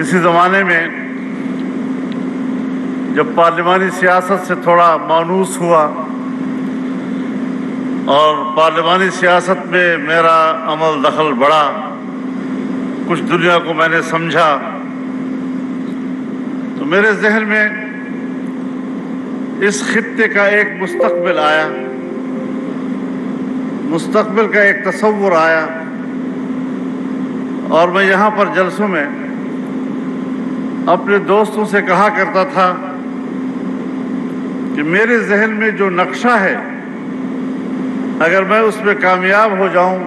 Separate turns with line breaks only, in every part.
کسی زمانے میں جب پارلیمانی سیاست سے تھوڑا مانوس ہوا اور پارلیمانی سیاست میں میرا عمل دخل بڑھا، کچھ دنیا کو میں نے سمجھا، تو میرے ذہن میں اس خطے کا ایک مستقبل آیا، مستقبل کا ایک تصور آیا، اور میں یہاں پر جلسوں میں اپنے دوستوں سے کہا کرتا تھا کہ میرے ذہن میں جو نقشہ ہے، اگر میں اس میں کامیاب ہو جاؤں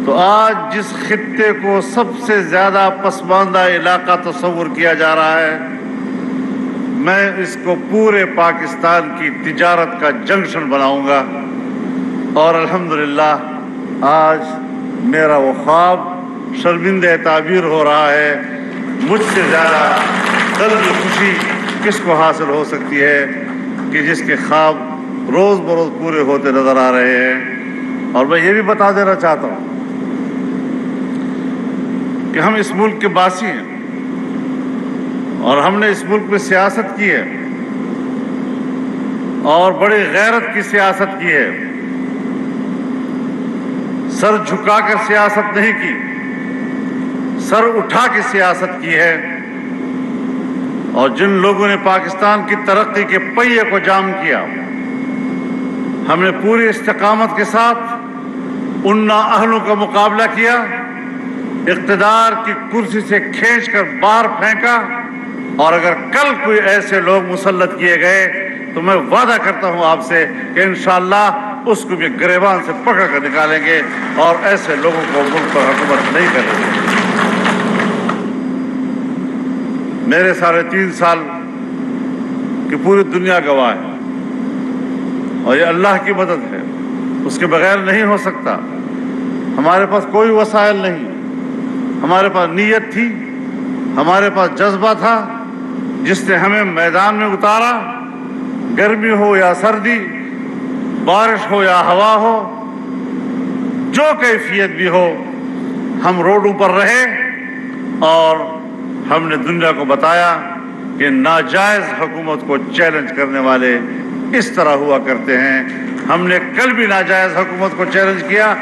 تو آج جس خطے کو سب سے زیادہ پسماندہ علاقہ تصور کیا جا رہا ہے، میں اس کو پورے پاکستان کی تجارت کا جنکشن بناؤں گا۔ اور الحمدللہ آج میرا وہ خواب شرمندہ تعبیر ہو رہا ہے۔ مجھ سے زیادہ قلبی خوشی کس کو حاصل ہو سکتی ہے کہ جس کے خواب روز بروز پورے ہوتے نظر آ رہے ہیں۔ اور میں یہ بھی بتا دینا چاہتا ہوں کہ ہم اس ملک کے باسی ہیں اور ہم نے اس ملک میں سیاست کی ہے اور بڑی غیرت کی سیاست کی ہے، سر جھکا کر سیاست نہیں کی، سر اٹھا کے سیاست کی ہے۔ اور جن لوگوں نے پاکستان کی ترقی کے پہیے کو جام کیا، ہم نے پوری استقامت کے ساتھ ان نااہلوں کا مقابلہ کیا، اقتدار کی کرسی سے کھینچ کر باہر پھینکا، اور اگر کل کوئی ایسے لوگ مسلط کیے گئے تو میں وعدہ کرتا ہوں آپ سے کہ انشاءاللہ اس کو بھی گریبان سے پکڑ کر نکالیں گے اور ایسے لوگوں کو ملک پر حکومت نہیں کریں گے۔ میرے 3.5 سال کی پوری دنیا گواہ ہے، اور یہ اللہ کی مدد ہے، اس کے بغیر نہیں ہو سکتا۔ ہمارے پاس کوئی وسائل نہیں، ہمارے پاس نیت تھی، ہمارے پاس جذبہ تھا جس نے ہمیں میدان میں اتارا، گرمی ہو یا سردی، بارش ہو یا ہوا ہو، جو کیفیت بھی ہو، ہم روڈوں پر رہے اور ہم نے دنیا کو بتایا کہ ناجائز حکومت کو چیلنج کرنے والے اس طرح ہوا کرتے ہیں۔ ہم نے کل بھی ناجائز حکومت کو چیلنج کیا،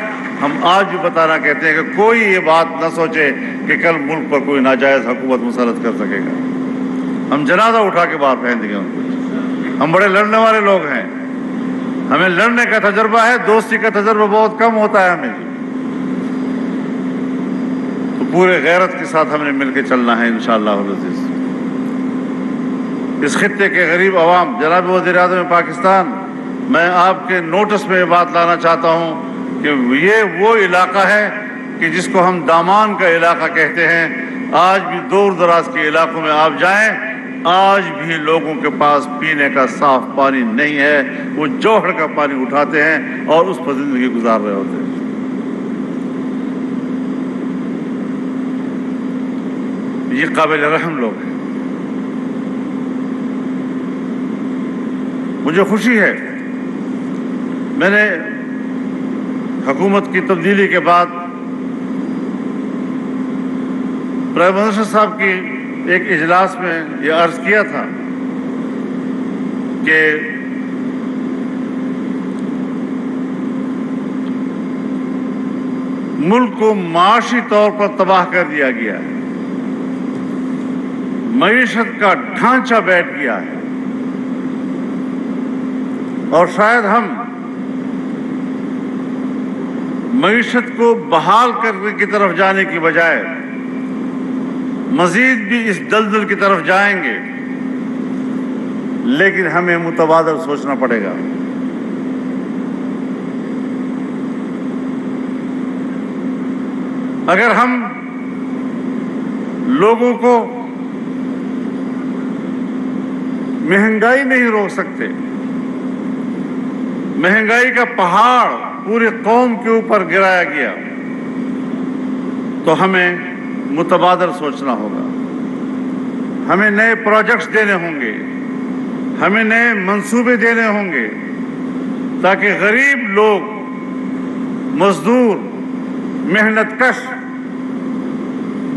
ہم آج بھی بتانا کہتے ہیں کہ کوئی یہ بات نہ سوچے کہ کل ملک پر کوئی ناجائز حکومت مسلط کر سکے گا۔ ہم جنازہ اٹھا کے باہر پھینک دیں گے ان کو۔ ہم بڑے لڑنے والے لوگ ہیں، ہمیں لڑنے کا تجربہ ہے، دوستی کا تجربہ بہت کم ہوتا ہے ہمیں۔ تو پورے غیرت کے ساتھ ہم نے مل کے چلنا ہے انشاءاللہ العزیز۔ اس خطے کے غریب عوام، جناب وزیر اعظم پاکستان، میں آپ کے نوٹس میں یہ بات لانا چاہتا ہوں کہ یہ وہ علاقہ ہے کہ جس کو ہم دامان کا علاقہ کہتے ہیں۔ آج بھی دور دراز کے علاقوں میں آپ جائیں، آج بھی لوگوں کے پاس پینے کا صاف پانی نہیں ہے، وہ جوہر کا پانی اٹھاتے ہیں اور اس پر زندگی گزار رہے ہوتے ہیں۔ یہ قابل رحم لوگ ہیں۔ مجھے خوشی ہے، میں نے حکومت کی تبدیلی کے بعد پرائم منسٹر صاحب کی ایک اجلاس میں یہ عرض کیا تھا کہ ملک کو معاشی طور پر تباہ کر دیا گیا ہے، معیشت کا ڈھانچہ بیٹھ گیا ہے، اور شاید ہم معیشت کو بحال کرنے کی طرف جانے کی بجائے مزید بھی اس دلدل کی طرف جائیں گے، لیکن ہمیں متبادل سوچنا پڑے گا۔ اگر ہم لوگوں کو مہنگائی نہیں روک سکتے، مہنگائی کا پہاڑ پوری قوم کے اوپر گرایا گیا، تو ہمیں متبادل سوچنا ہوگا، ہمیں نئے پروجیکٹس دینے ہوں گے، ہمیں نئے منصوبے دینے ہوں گے، تاکہ غریب لوگ، مزدور، محنت کش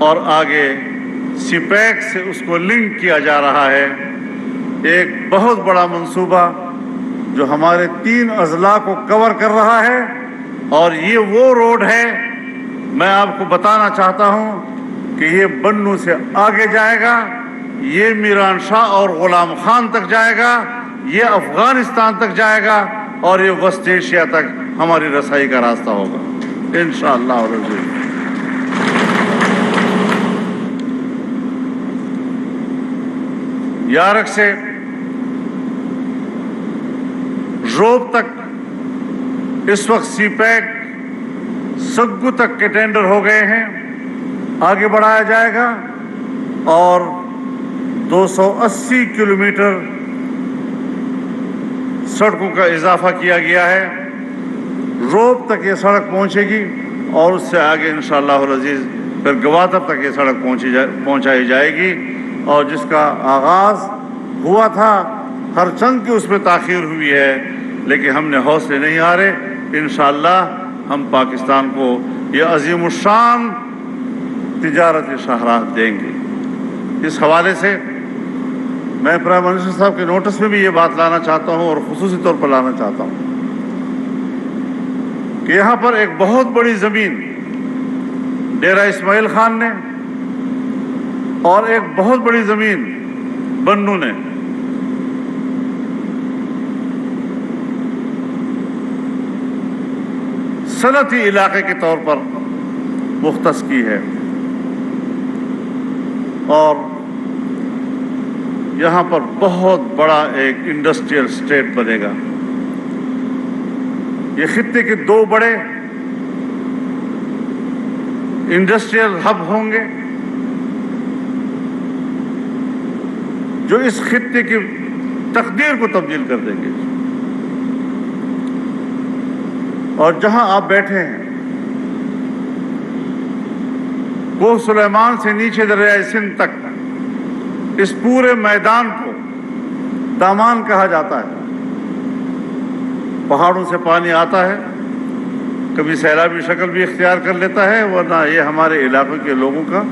اور آگے سی پیک سے اس کو لنک کیا جا رہا ہے. ایک بہت بڑا منصوبہ جو ہمارے 3 اضلاع کو کور کر رہا ہے، اور یہ وہ روڈ ہے. میں آپ کو بتانا چاہتا ہوں کہ یہ بنوں سے آگے جائے گا، یہ میران شاہ اور غلام خان تک جائے گا، یہ افغانستان تک جائے گا، اور یہ وسط ایشیا تک ہماری رسائی کا راستہ ہوگا انشاءاللہ. یارک سے روب تک اس وقت سی پیک سگو تک کے ٹینڈر ہو گئے ہیں، آگے بڑھایا جائے گا، اور 280 کلومیٹر سڑکوں کا اضافہ کیا گیا ہے. روب تک یہ سڑک پہنچے گی، اور اس سے آگے انشاءاللہ العزیز پھر گوادر تک یہ سڑک پہنچائی جائے گی. اور جس کا آغاز ہوا تھا، ہر چند کی اس میں تاخیر ہوئی ہے، لیکن ہم نے حوصلے نہیں ہارے. انشاءاللہ ہم پاکستان کو یہ عظیم الشان تجارتی شاہراہ دیں گے. اس حوالے سے میں پرائم منسٹر صاحب کے نوٹس میں بھی یہ بات لانا چاہتا ہوں، اور خصوصی طور پر لانا چاہتا ہوں کہ یہاں پر ایک بہت بڑی زمین ڈیرہ اسماعیل خان نے، اور ایک بہت بڑی زمین بنوں نے صنعتی علاقے کے طور پر مختص کی ہے، اور یہاں پر بہت بڑا ایک انڈسٹریل اسٹیٹ بنے گا. یہ خطے کے 2 بڑے انڈسٹریل ہب ہوں گے جو اس خطے کی تقدیر کو تبدیل کر دیں گے. اور جہاں آپ بیٹھے ہیں، کوہ سلیمان سے نیچے دریائے سندھ تک، اس پورے میدان کو دامان کہا جاتا ہے. پہاڑوں سے پانی آتا ہے، کبھی سیلابی شکل بھی اختیار کر لیتا ہے، ورنہ یہ ہمارے علاقے کے لوگوں کا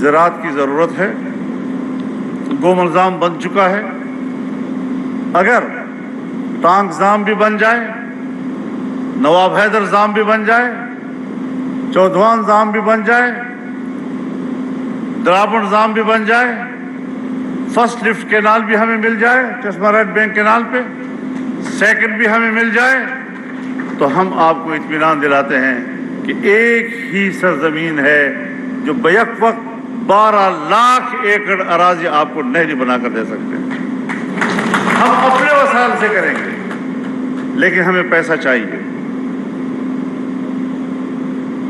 زراعت کی ضرورت ہے. گومل ضام بن چکا ہے، اگر ٹانک ضام بھی بن جائے، نواب حیدر ضام بھی بن جائے، چودھوان ضام بھی بن جائے، درابن ضام بھی بن جائے، فرسٹ لفٹ کینال بھی ہمیں مل جائے چشمہ ریڈ بینک کینال پہ، سیکنڈ بھی ہمیں مل جائے، تو ہم آپ کو اطمینان دلاتے ہیں کہ ایک ہی سرزمین ہے جو بیک وقت 12 لاکھ ایکڑ اراضی آپ کو نہری بنا کر دے سکتے ہیں. ہم اپنے وسائل سے کریں گے، لیکن ہمیں پیسہ چاہیے.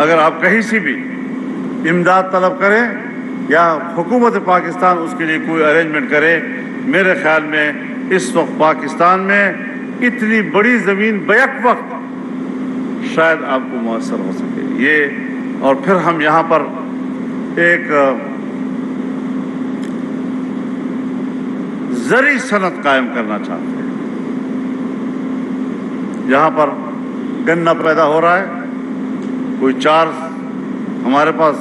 اگر آپ کہیں سے بھی امداد طلب کریں یا حکومت پاکستان اس کے لیے کوئی ارینجمنٹ کرے، میرے خیال میں اس وقت پاکستان میں اتنی بڑی زمین بیک وقت شاید آپ کو میسر ہو سکے. یہ اور پھر ہم یہاں پر ایک زرعی صنعت قائم کرنا چاہتے ہیں. یہاں پر گنا پیدا ہو رہا ہے، کوئی 4 ہمارے پاس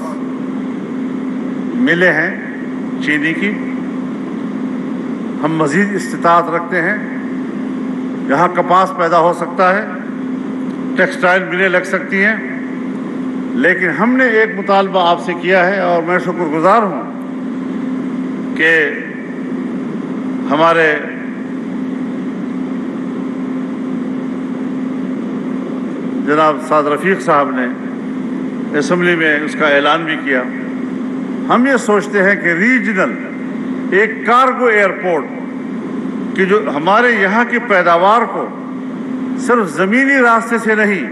ملیں ہیں چینی کی. ہم مزید استطاعت رکھتے ہیں. یہاں کپاس پیدا ہو سکتا ہے، ٹیکسٹائل ملیں لگ سکتی ہیں، لیکن ہم نے ایک مطالبہ آپ سے کیا ہے، اور میں شکر گزار ہوں کہ ہمارے جناب سعد رفیق صاحب نے اسمبلی میں اس کا اعلان بھی کیا. ہم یہ سوچتے ہیں کہ ریجنل ایک کارگو ایئرپورٹ کہ جو ہمارے یہاں کی پیداوار کو صرف زمینی راستے سے نہیں،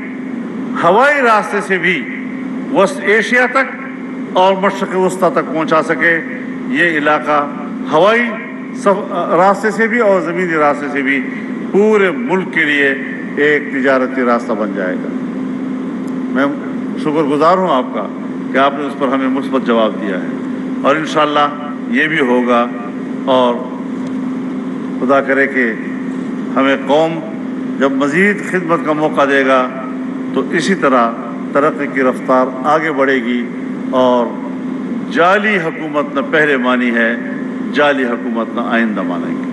ہوائی راستے سے بھی وسط ایشیا تک اور مشرق وسطیٰ تک پہنچا سکے. یہ علاقہ ہوائی راستے سے بھی اور زمینی راستے سے بھی پورے ملک کے لیے ایک تجارتی راستہ بن جائے گا. میں شکر گزار ہوں آپ کا کہ آپ نے اس پر ہمیں مثبت جواب دیا ہے، اور انشاءاللہ یہ بھی ہوگا. اور خدا کرے کہ ہمیں قوم جب مزید خدمت کا موقع دے گا تو اسی طرح ترقی کی رفتار آگے بڑھے گی. اور جعلی حکومت نہ پہلے مانی ہے، جعلی حکومت نہ آئندہ مانیں گے۔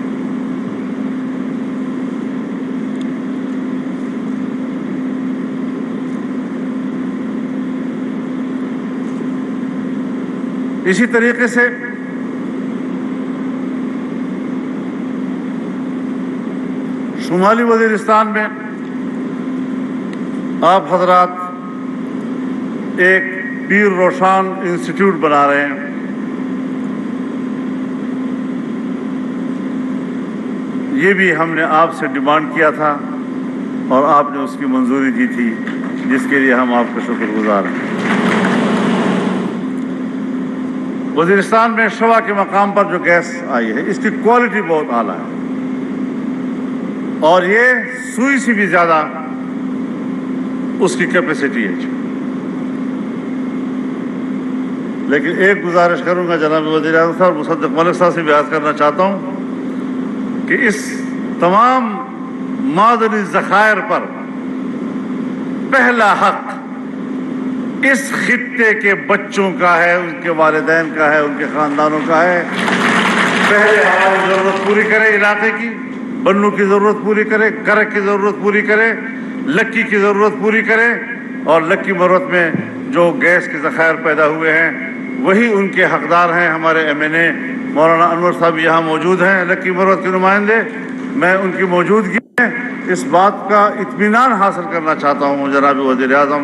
اسی طریقے سے شمالی وزیرستان میں آپ حضرات ایک پیر روشان انسٹیٹیوٹ بنا رہے ہیں۔ یہ بھی ہم نے آپ سے ڈیمانڈ کیا تھا اور آپ نے اس کی منظوری دی تھی، جس کے لیے ہم آپ کا شکر گزار ہیں۔ وزیرستان میں شوا کے مقام پر جو گیس آئی ہے، اس کی کوالٹی بہت اعلیٰ ہے اور یہ سوئی سے بھی زیادہ اس کی کیپیسٹی ہے۔ لیکن ایک گزارش کروں گا جناب وزیر اعظم صاحب، مصدق ملک صاحب سے بھی عرض کرنا چاہتا ہوں کہ اس تمام معدنی ذخائر پر پہلا حق اس خطے کے بچوں کا ہے، ان کے والدین کا ہے، ان کے خاندانوں کا ہے۔ پہلے ہماری ضرورت پوری کرے، علاقے کی بنو کی ضرورت پوری کرے، کرک کی ضرورت پوری کرے، لکی کی ضرورت پوری کرے، اور لکی مروت میں جو گیس کے ذخائر پیدا ہوئے ہیں وہی ان کے حقدار ہیں۔ ہمارے ایم این اے مولانا انور صاحب یہاں موجود ہیں، لکی مروت کے نمائندے، میں ان کی موجودگی میں اس بات کا اطمینان حاصل کرنا چاہتا ہوں جناب وزیر اعظم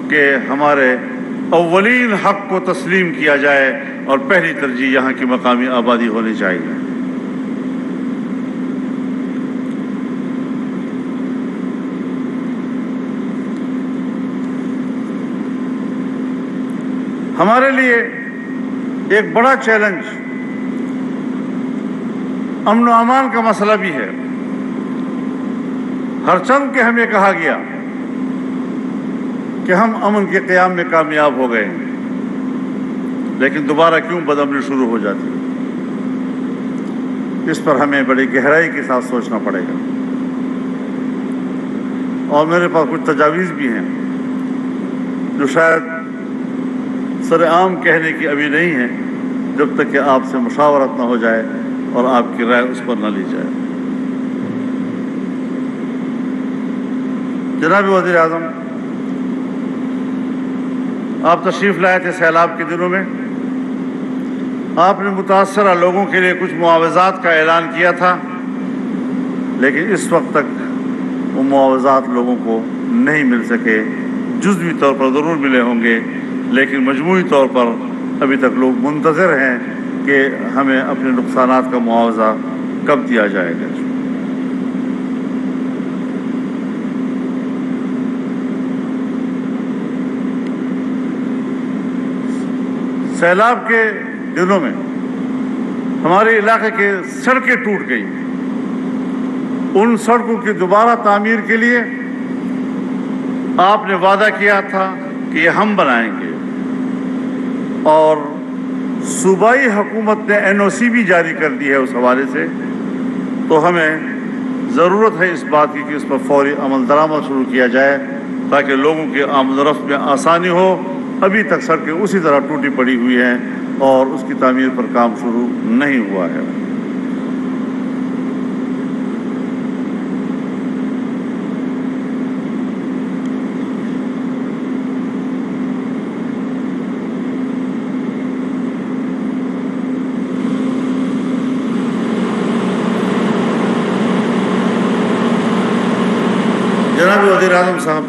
کہ ہمارے اولین حق کو تسلیم کیا جائے اور پہلی ترجیح یہاں کی مقامی آبادی ہونی چاہیے۔ ہمارے لیے ایک بڑا چیلنج امن و امان کا مسئلہ بھی ہے۔ ہر چند کہ ہمیں کہا گیا کہ ہم امن کے قیام میں کامیاب ہو گئے ہیں، لیکن دوبارہ کیوں بدامنی شروع ہو جاتی ہے؟ اس پر ہمیں بڑی گہرائی کے ساتھ سوچنا پڑے گا، اور میرے پاس کچھ تجاویز بھی ہیں جو شاید سر عام کہنے کی ابھی نہیں ہے، جب تک کہ آپ سے مشاورت نہ ہو جائے اور آپ کی رائے اس پر نہ لی جائے۔ جناب وزیر اعظم، آپ تشریف لائے تھے سیلاب کے دنوں میں، آپ نے متاثرہ لوگوں کے لیے کچھ معاوضات کا اعلان کیا تھا، لیکن اس وقت تک وہ معاوضات لوگوں کو نہیں مل سکے۔ جزوی طور پر ضرور ملے ہوں گے، لیکن مجموعی طور پر ابھی تک لوگ منتظر ہیں کہ ہمیں اپنے نقصانات کا معاوضہ کب دیا جائے گا۔ سیلاب کے دنوں میں ہمارے علاقے کے سڑکیں ٹوٹ گئی، ان سڑکوں کی دوبارہ تعمیر کے لیے آپ نے وعدہ کیا تھا کہ یہ ہم بنائیں گے، اور صوبائی حکومت نے این او سی بھی جاری کر دی ہے اس حوالے سے۔ تو ہمیں ضرورت ہے اس بات کی کہ اس پر فوری عمل درآمد شروع کیا جائے تاکہ لوگوں کی آمد و رفت میں آسانی ہو۔ ابھی تک سڑکیں اسی طرح ٹوٹی پڑی ہوئی ہیں اور اس کی تعمیر پر کام شروع نہیں ہوا ہے۔ جناب وزیر اعظم صاحب،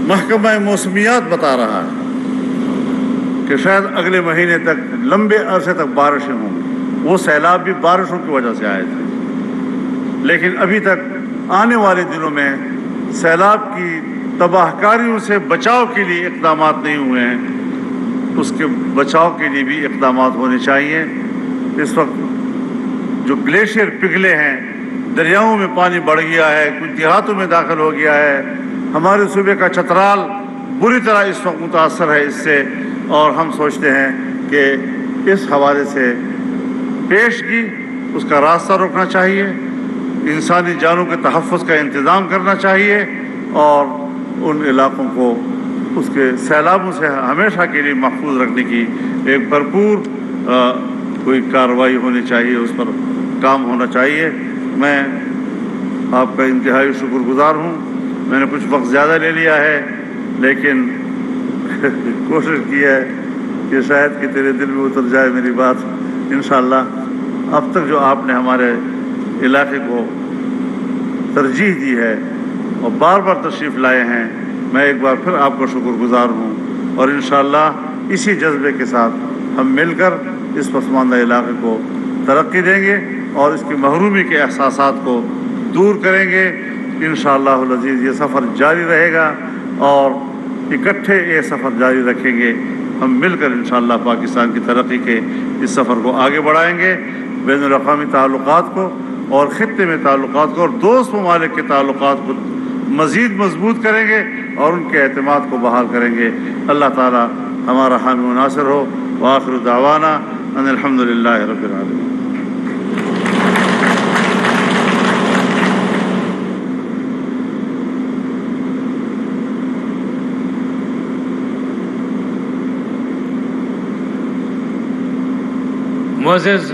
محکمہ موسمیات بتا رہا ہے کہ شاید اگلے مہینے تک لمبے عرصے تک بارشیں ہوں گی۔ وہ سیلاب بھی بارشوں کی وجہ سے آئے تھے، لیکن ابھی تک آنے والے دنوں میں سیلاب کی تباہ کاریوں سے بچاؤ کے لیے اقدامات نہیں ہوئے ہیں۔ اس کے بچاؤ کے لیے بھی اقدامات ہونے چاہیے۔ اس وقت جو گلیشیئر پگھلے ہیں، دریاؤں میں پانی بڑھ گیا ہے، کچھ دیہاتوں میں داخل ہو گیا ہے، ہمارے صوبے کا چترال بری طرح اس وقت متاثر ہے اس سے، اور ہم سوچتے ہیں کہ اس حوالے سے پیشگی اس کا راستہ روکنا چاہیے، انسانی جانوں کے تحفظ کا انتظام کرنا چاہیے، اور ان علاقوں کو اس کے سیلابوں سے ہمیشہ کے لیے محفوظ رکھنے کی ایک بھرپور کوئی کارروائی ہونی چاہیے، اس پر کام ہونا چاہیے۔ میں آپ کا انتہائی شکر گزار ہوں۔ میں نے کچھ وقت زیادہ لے لیا ہے، لیکن کوشش کی ہے کہ شاید کہ تیرے دل میں اتر جائے میری بات انشاءاللہ۔ اب تک جو آپ نے ہمارے علاقے کو ترجیح دی ہے اور بار بار تشریف لائے ہیں، میں ایک بار پھر آپ کا شکر گزار ہوں، اور انشاءاللہ اسی جذبے کے ساتھ ہم مل کر اس پسماندہ علاقے کو ترقی دیں گے اور اس کی محرومی کے احساسات کو دور کریں گے۔ انشاءاللہ العزیز یہ سفر جاری رہے گا اور اکٹھے یہ سفر جاری رکھیں گے۔ ہم مل کر انشاءاللہ پاکستان کی ترقی کے اس سفر کو آگے بڑھائیں گے، بین الاقوامی تعلقات کو اور خطے میں تعلقات کو اور دوست ممالک کے تعلقات کو مزید مضبوط کریں گے اور ان کے اعتماد کو بحال کریں گے۔ اللہ تعالی ہمارا حامی و ناصر ہو۔ وآخر دعوانا ان الحمد للہ رب العالمین۔
معزز